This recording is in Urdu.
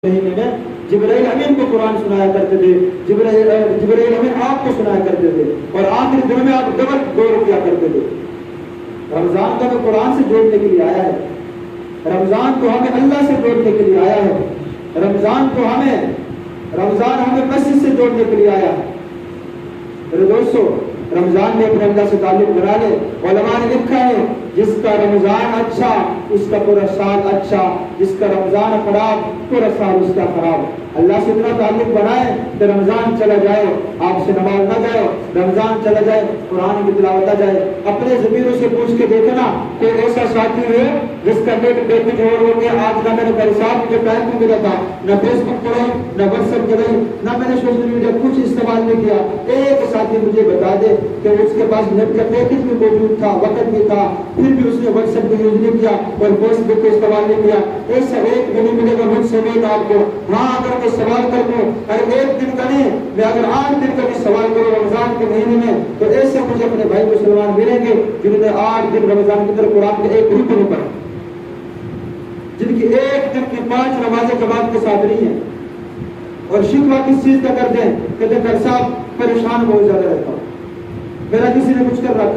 مہینے میں جبرائیل امین کو قرآن سنایا کرتے تھے، جبرائیل امین آپ کو سنایا کرتے تھے، اور آخری دن میں آپ ڈبل غور کیا کرتے تھے۔ رمضان کا تو قرآن سے جوڑنے کے لیے آیا ہے، رمضان تو ہمیں اللہ سے جوڑنے کے لیے آیا ہے، رمضان ہمیں مسجد سے جوڑنے کے لیے آیا ہے۔ میرے دوستو، رمضان میں اپنے اللہ سے تعلق بنا لے۔ علماء نے لکھا ہے جس کا رمضان اچھا اس کا پورا سال اچھا، جس کا رمضان خراب پورا سال اس کا خراب۔ اللہ سے اتنا تعلق بنائے کہ رمضان چلا جائے آپ سے نماز نہ جائے، رمضان چلا جائے قرآن کی تلاوت نہ جائے۔ اپنے ضمیروں سے پوچھ کے دیکھنا کہ ایسا ساتھی ہے جس کا نیٹ بیٹھ ہو گیا، آج نہ میں نے برسات مجھے ٹائم نہیں ملا تھا، نہ فیس بک چلائی، نہ واٹس ایپ چلائی، نہ میں نے سوشل میڈیا کچھ استعمال نہیں کیا۔ ایک ساتھی مجھے بتا دے کہ اس کے پاس نیٹ کا پیکج بھی موجود تھا، وقت بھی تھا، پھر بھی اس نے واٹس ایپ کو یوز نہیں کیا اور فیس بک کو استعمال نہیں کیا۔ ایسا ایک بھی نہیں ملے گا مجھ سمیت آپ کو۔ ہاں اگر میں سوال کر دوں، اگر ایک دن کا نہیں میں اگر 8 دن کا بھی سوال کروں رمضان کے مہینے میں، تو ایسے مجھے اپنے بھائی مسلمان ملیں گے جنہوں نے 8 دن رمضان کے اندر قرآن کے ایک رکن نہیں پڑھا، جن کی ایک دن کی 5 نمازیں جماعت کے ساتھ نہیں ہیں۔ اور شکوہ کس چیز کا کرتے ہیں کہ ڈاکٹر صاحب پریشان بہت زیادہ رہتا ہوں، میرا کسی نے کچھ کر رکھا